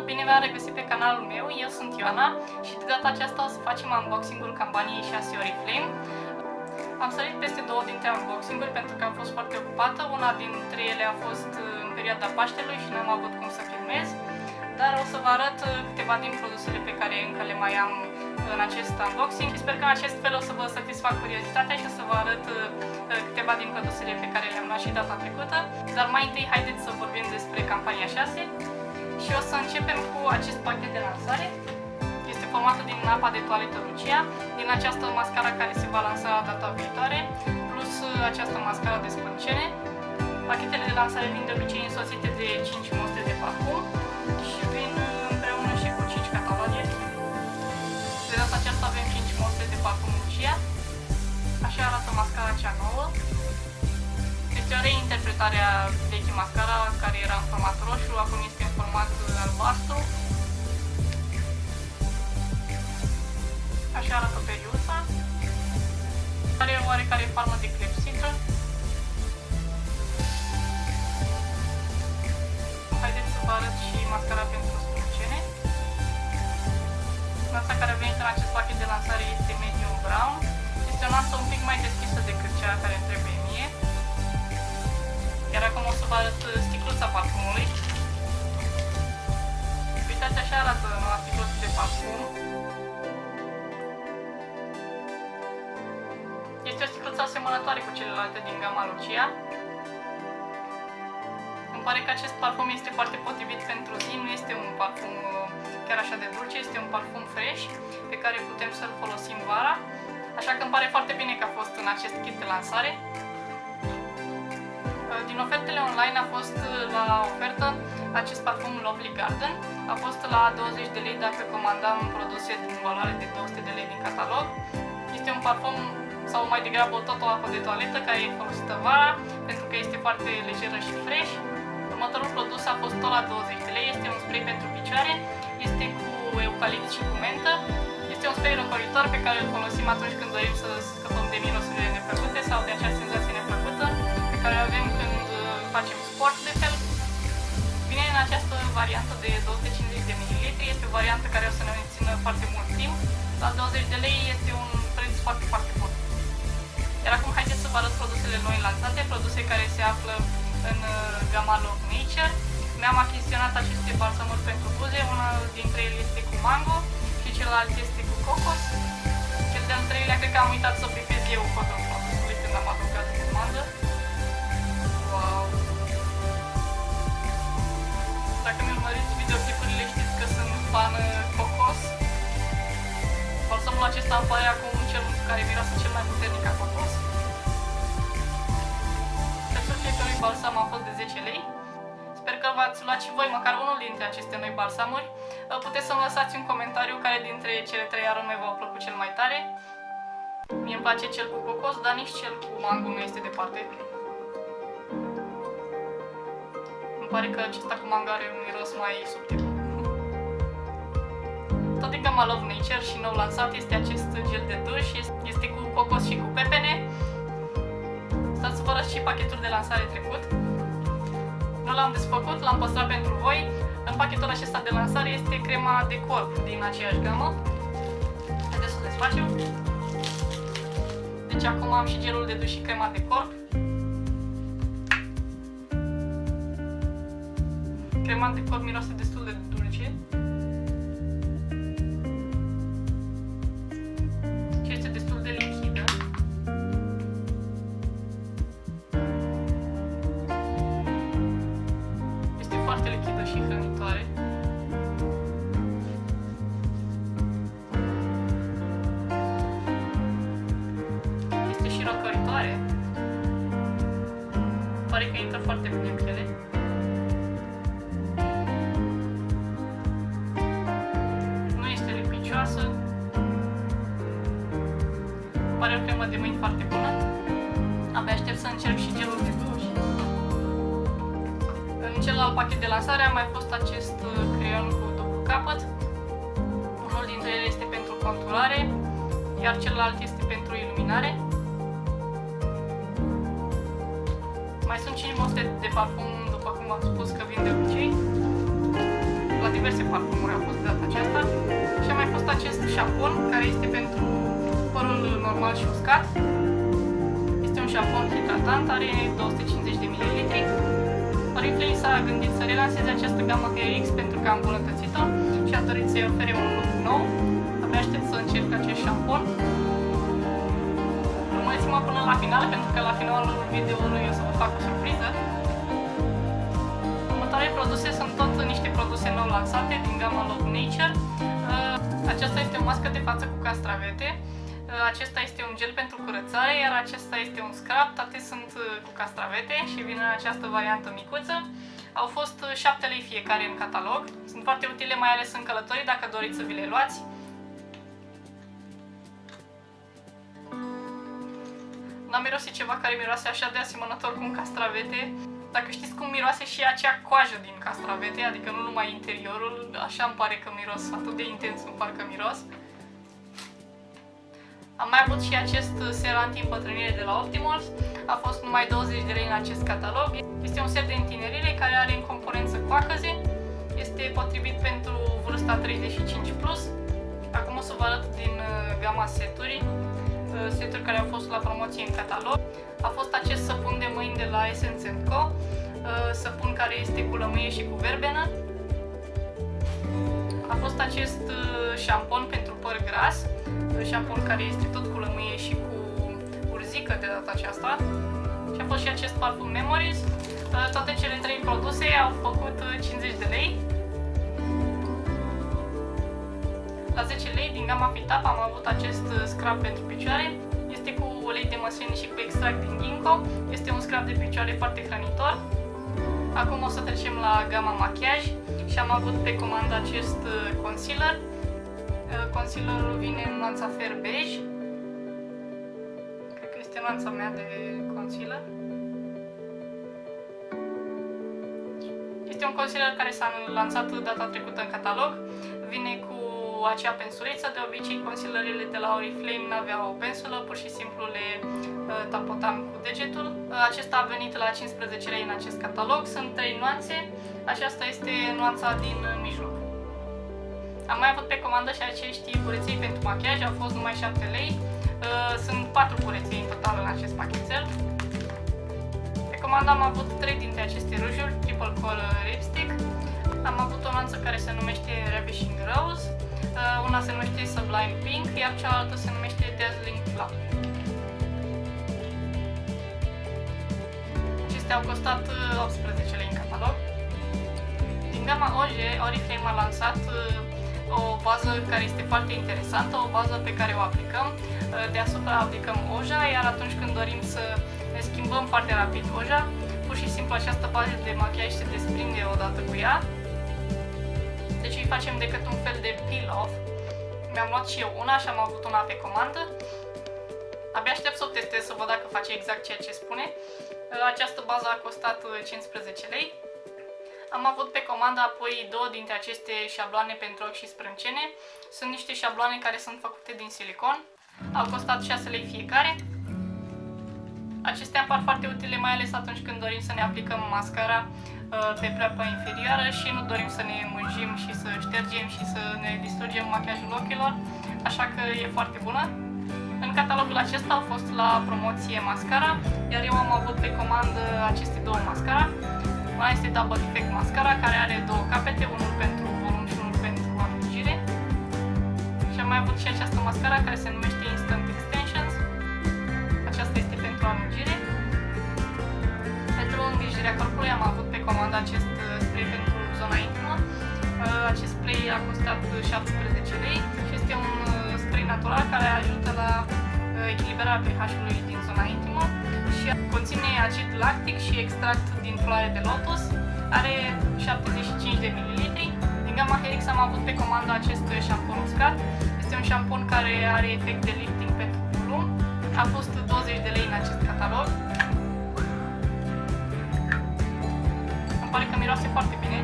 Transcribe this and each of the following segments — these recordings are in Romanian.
Bine v-am regăsit pe canalul meu, eu sunt Ioana și de data aceasta o să facem unboxing-ul campaniei 6 Oriflame. Am sărit peste două dintre unboxing-uri pentru că am fost foarte ocupată, una dintre ele a fost în perioada Paștelui și nu am avut cum să filmez, dar o să vă arăt câteva din produsele pe care încă le mai am în acest unboxing. Sper că în acest fel o să vă satisfac curiozitatea și o să vă arăt câteva din produsele pe care le-am luat și data trecută. Dar mai întâi haideți să vorbim despre campania 6 și o să începem cu acest pachet de lansare. Este formată din apa de toaletă Lucia, din această mascara care se va lansa data viitoare, plus această mascara de spâncene. Pachetele de lansare vin de obicei însoțite de 5 mostre de parfum și vin împreună și cu 5 cataloge. De data aceasta avem 5 mostre de parfum Lucia. Așa arată mascara cea nouă. Este o reinterpretare a vechii mascara, care era în format roșu, acum este în format albastru. Așa arată periuța. Are oarecare formă de clepsidră. Haideți să vă arăt și mascara pentru spâncene. Nuanța care a venit în acest pachet de lansare este medium brown. Este o nuanță un pic mai deschisă decât cea care îmi trebuie mie. Iar acum o să vă arăt sticluța parfumului. Uitați, așa arată noua sticluță de parfum. Este o sticluță asemănătoare cu celelalte din gama Lucia. Îmi pare că acest parfum este foarte potrivit pentru zi, nu este un parfum chiar așa de dulce, este un parfum fresh pe care putem să-l folosim vara. Așa că îmi pare foarte bine că a fost în acest kit de lansare. Din ofertele online a fost la ofertă acest parfum Lovely Garden. A fost la 20 de lei dacă comandam produse în valoare de 200 de lei din catalog. Este un parfum, sau mai degrabă tot o apă de toaletă care e folosită vara, pentru că este foarte lejeră și fresh. Următorul produs a fost tot la 20 de lei, este un spray pentru picioare, este cu eucalipt și cu mentă. Este un spray răcoritor pe care îl folosim atunci când dorim să scăpăm de mirosurile neplăcute sau de acea senzație neplăcută pe care o avem când facem sport de fel. Vine în această variantă de 250 de ml, este o variantă care o să ne țină foarte mult timp. La 20 de lei este un preț foarte, foarte bun. Iar acum haideți să vă arăt produsele noi lansate, produse care se află în gama Love Nature. Mi-am achiziționat aceste balsamuri pentru buze, una dintre ele este cu mango și celălalt este cu cocos. Cel de-al treilea cred că am uitat să bifez eu codul produsului când am adăugat în comandă. Wow! Dacă mi urmăriți videoclipurile știți că sunt fan cocos. Balsamul acesta îmi pare acum cel care miroase cel mai puternic ca cocos. Prețul fiecărui balsam a fost de 10 lei. Sper că v-ați luat și voi măcar unul dintre aceste noi balsamuri. Puteți să-mi lăsați un comentariu care dintre cele 3 arome v-au plăcut cel mai tare. Mie îmi place cel cu cocos, dar nici cel cu mango nu este departe. Îmi pare că acesta cu mango are un miros mai subtil. Tot din gama Love Nature și nou lansat este acest gel de duș, este cu cocos și cu pepene. Stați să vă arăt și pachetul de lansare trecut. Nu l-am desfăcut, l-am păstrat pentru voi. În pachetul acesta de lansare este crema de corp din aceeași gamă. Haideți să o desfacem. Deci acum am și gelul de duș și crema de corp. Crema de corp miroase destul de dulce. Și este destul de lichidă. Este foarte lichidă și hrănitoare. Este și răcoritoare. Pare că intră foarte bine în piele. Nu este lipicioasă. Pare o cremă de mâini foarte bună. Abia aștept să încerc și gelul de duș. În celălalt pachet de lansare a mai fost acest creion cu dublu capăt. Unul dintre ele este pentru conturare, iar celălalt este pentru iluminare. Mai sunt 5 mostre de parfum, după cum v-am spus că vin de obicei. la diverse parfumuri a fost data aceasta. Și a mai fost acest șampon, care este pentru părul normal și uscat. Este un șampon hidratant, are 250 de ml. Oriflame s-a gândit să relanseze această gamă HairX pentru că a îmbunătățit-o și a dorit să-i ofere un look nou. Abia aștept să încerc acest șampon. Urmăriți-mă până la final, pentru că la finalul videoului o să vă fac o surpriză. Următoarele produse sunt tot niște produse nou lansate din gama Love Nature. Aceasta este o mască de față cu castravete. Acesta este un gel pentru curățare, iar acesta este un scrub, toate sunt cu castravete și vin în această variantă micuță. Au fost 7 lei fiecare în catalog. Sunt foarte utile, mai ales în călătorii, dacă doriți să vi le luați. N-am mirosit ceva care miroase așa de asemănător cu un castravete. Dacă știți cum miroase și acea coajă din castravete, adică nu numai interiorul, așa îmi pare că miros, atât de intens îmi parcă miros. Am mai avut și acest ser anti-împătrânire de la Optimals. A fost numai 20 de lei în acest catalog. Este un ser de întinerire care are în componență coacăze. Este potrivit pentru vârsta 35+. Acum o să vă arăt din gama seturi care au fost la promoție în catalog. A fost acest săpun de mâini de la Essence & Co. Săpun care este cu lămâie și cu verbenă. A fost acest șampon pentru păr gras. Șampon care este tot cu lămâie și cu urzică de data aceasta. Și a fost și acest parfum Memories. Toate cele 3 produse au făcut 50 de lei. La 10 lei din gama Fitap am avut acest scrub pentru picioare. Este cu ulei de măsline și cu extract din ginkgo. Este un scrub de picioare foarte hrănitor. Acum o să trecem la gama machiaj și am avut pe comandă acest concealer. Concealerul vine în nuanța Fair Beige. Cred că este nuanța mea de concealer. Este un concealer care s-a lansat data trecută în catalog. Vine cu acea pensuliță. De obicei, concealerele de la Oriflame n-aveau o pensulă, pur și simplu le tapotam cu degetul. Acesta a venit la 15 lei în acest catalog. Sunt 3 nuanțe. Aceasta este nuanța din mijloc. Am mai avut pe comandă și acești curăței pentru machiaj, au fost numai 7 lei. Sunt 4 curăței în total în acest pachetel. Pe comandă am avut 3 dintre aceste rujuri, Triple Color Lipstick. Am avut o nuanță care se numește Ravishing Rose, una se numește Sublime Pink, iar cealaltă se numește Dazzling Plum. Acestea au costat 18 lei în catalog. Din gama Oje, Oriflame a lansat o bază care este foarte interesantă, o bază pe care o aplicăm. Deasupra aplicăm oja, iar atunci când dorim să ne schimbăm foarte rapid oja, pur și simplu această bază de machiaj se desprinde odată cu ea. Deci îi facem decât un fel de peel-off. Mi-am luat și eu una și am avut una pe comandă. Abia aștept să o testez să văd dacă face exact ceea ce spune. Această bază a costat 15 lei. Am avut pe comandă apoi 2 dintre aceste șabloane pentru ochi și sprâncene. Sunt niște șabloane care sunt făcute din silicon. Au costat 6 lei fiecare. Acestea par foarte utile, mai ales atunci când dorim să ne aplicăm mascara pe pleoapă inferioară și nu dorim să ne mânjim și să ștergem și să ne distrugem machiajul ochilor, așa că e foarte bună. În catalogul acesta au fost la promoție mascara, iar eu am avut pe comandă aceste 2 mascara. Una este Double Effect Mascara, care are 2 capete, unul pentru volum și unul pentru alungire. Și am mai avut și această mascara care se numește Instant Extensions. Aceasta este pentru alungire. Pentru îngrijirea corpului am avut pe comandă acest spray pentru zona intimă. Acest spray a costat 17 lei și este un spray natural care ajută la echilibrarea pH-ului din zona intimă și conține acid lactic și extract din floare de lotus. Are 75 de ml. Din gama HairX am avut pe comandă acest șampon uscat. Este un șampon care are efect de lifting pentru volum. A fost 20 de lei în acest catalog. Îmi pare că miroase foarte bine.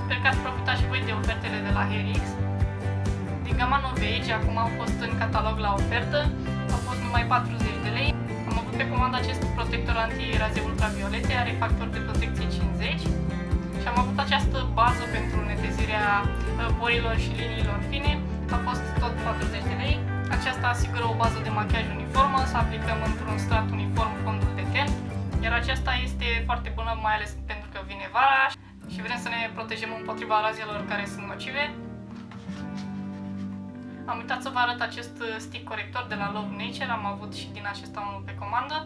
Sper că ați profitat și voi de ofertele de la HairX. Din gama Novage, acum au fost în catalog la ofertă. Au fost numai 40 de lei. Am avut pe comandă acest protector anti-raze ultraviolete, are factor de protecție 50 și Și am avut această bază pentru netezirea porilor și liniilor fine, a fost tot 40 de lei. Aceasta asigură o bază de machiaj uniformă, să aplicăm într-un strat uniform fondul de ten, iar aceasta este foarte bună, mai ales pentru că vine vara și vrem să ne protejăm împotriva razelor care sunt nocive. Am uitat să vă arăt acest stick corector de la Love Nature, am avut și din acesta unul pe comandă.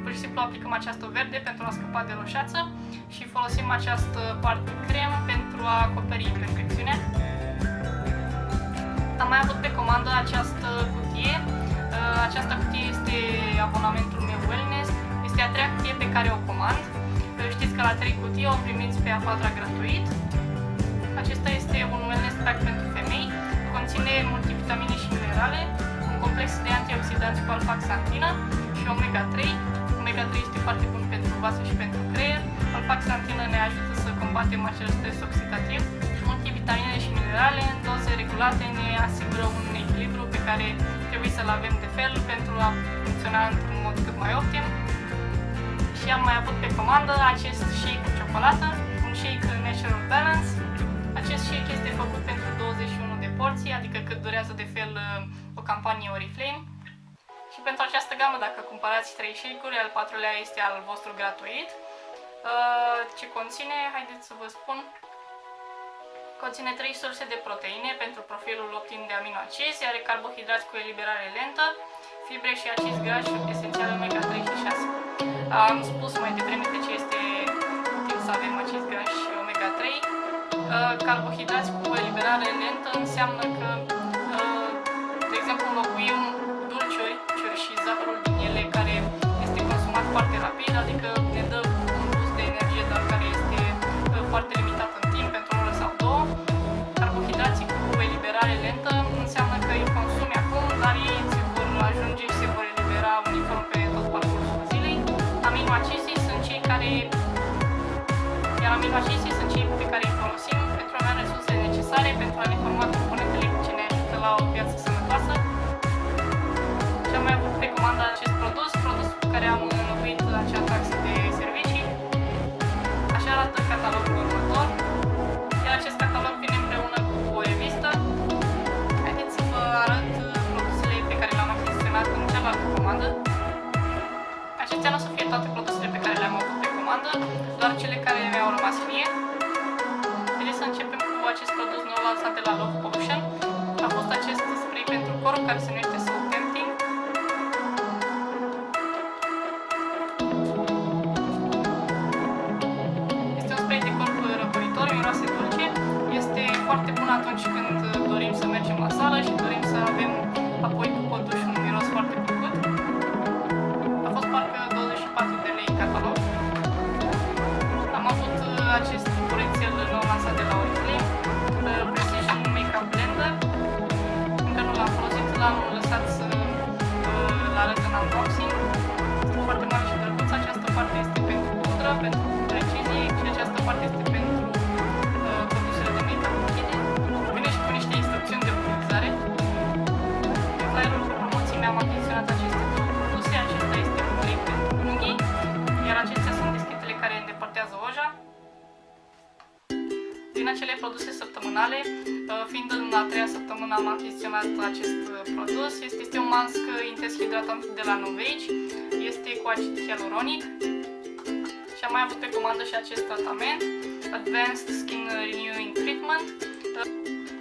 Pur și simplu aplicăm această verde pentru a scăpa de roșeață și folosim această parte cremă pentru a acoperi imperfecțiunea. Am mai avut pe comandă această cutie. Această cutie este abonamentul meu Wellness. Este a treia cutie pe care o comand. Știți că la 3 cutii o primiți pe a 4-a gratuit. Acesta este un Wellness Pack pentru femei. Conține multivitamine și minerale, un complex de antioxidanți cu alfaxantină și omega-3. Omega-3 este foarte bun pentru vase și pentru creier. Alfaxantină ne ajută să combatem acel stres oxidativ. Multivitamine și minerale în doze regulate ne asigură un echilibru pe care trebuie să-l avem de fel pentru a funcționa într-un mod cât mai optim. Și am mai avut pe comandă acest shake cu ciocolată, un shake Natural Balance. Acest shake este făcut pentru 21 de porții, adică cât durează de fel o campanie Oriflame. Și pentru această gamă, dacă cumpărați 3 shake-uri, al 4-lea este al vostru gratuit. Ce conține? Haideți să vă spun. Conține 3 surse de proteine pentru profilul optim de aminoacizi, are carbohidrați cu eliberare lentă, fibre și acizi grași esențiale omega-3 și 6. Am spus mai devreme de ce este util să avem acizi grași și omega-3. Carbohidrați cu eliberare lentă înseamnă că, de exemplu, înlocuim dulciuri și zahărul din ele care este consumat foarte rapid, adică ne dă un boost de energie, dar care este foarte limitat în timp, pentru o oră sau două. Carbohidrații cu eliberare lentă înseamnă că îi consumi acum, dar ei se vor ajunge și se vor elibera uniform pe tot parcursul zilei. Aminoacizii sunt cei care pe care îi folosim pentru a avea resursele necesare pentru a ne forma componentele ce ne ajută la o viață sănătoasă. Și am mai avut pe comandă acest produs cu care am înlocuit acea taxă de servicii. Așa arată catalogul următor. Iar acest catalog vine împreună cu o revistă. Haideți să vă arăt produsele pe care le-am achiziționat în cealaltă comandă. Acestea nu o să fie toate produsele pe care le-am avut pe comandă, doar cele care mi-au rămas mie. Haideți să începem cu acest produs nou lansat de la Love Potion. A fost acest spray pentru corp care se numește So Tempting. Este un spray de corp răcoritor, miroase dulce. Este foarte bun atunci când dorim să mergem la sală și dorim să avem apoi după duș un miros foarte plăcut. A fost parcă 24 de lei catalog. Am avut acest curățel nou lansat de la Oriflame, Precision Makeup Blender. Încă nu l-am folosit, l-am lăsat să-l arăt în unboxing. Este foarte mare și drăguț. Această parte este pentru pudră, pentru precizie și această parte este pentru produsele de make-up lichide. Vine și cu niște instrucțiuni de utilizare. Pe flyerul cu promoții mi-am achiziționat aceste două produse. Acesta este un ulei pentru unghii, iar acestea sunt deschetele care îndepărtează oja. Din acele produse săptămânale, fiind în a 3-a săptămână am achiziționat acest produs. Este un mask intens hidratant de la Novage, este cu acid hialuronic și am mai avut pe comandă și acest tratament, Advanced Skin Renewing Treatment.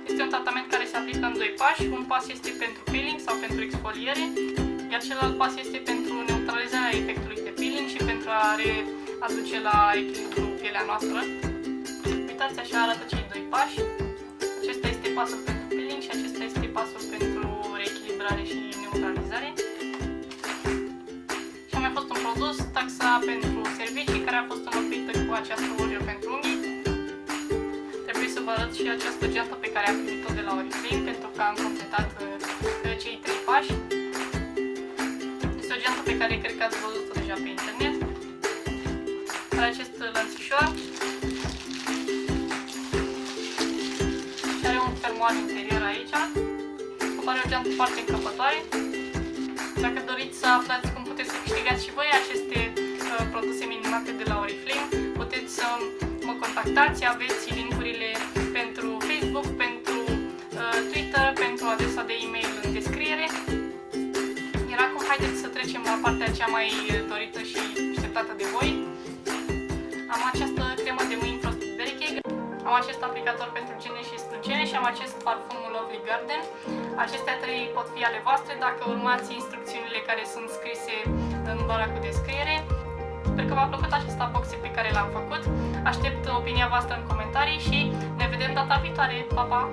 Este un tratament care se aplică în 2 pași, un pas este pentru peeling sau pentru exfoliere, iar celălalt pas este pentru neutralizarea efectului de peeling și pentru a readuce la echilibru pielea noastră. Uitați, așa arată cei 2 pași. Acesta este pasul pentru peeling și acesta este pasul pentru reechilibrare și neutralizare. Și a mai fost un produs, taxa pentru servicii, care a fost înlocuită cu această ojă pentru unghii. Trebuie să vă arăt și această geantă pe care am primit-o de la Oriflame, pentru că am completat cei 3 pași. Este o geantă pe care cred că ați văzut-o deja pe internet. Are acest lănțișor. Are un fermoar interior aici. Are o geantă foarte încăpătoare. Dacă doriți să aflați cum puteți să câștigați și voi aceste produse minimate de la Oriflame, puteți să mă uitați, aveți linkurile pentru Facebook, pentru Twitter, pentru adresa de e-mail în descriere. Iar acum haideți să trecem la partea cea mai dorită și așteptată de voi. Am această cremă de mâini Frosted Berry Cake, am acest aplicator pentru gene și sprâncene și am acest parfum Lovely Garden. Acestea trei pot fi ale voastre dacă urmați instrucțiunile care sunt scrise în bara cu descriere. Sper că v-a plăcut acest unboxing pe care l-am făcut. Aștept opinia voastră în comentarii și ne vedem data viitoare. Pa, pa!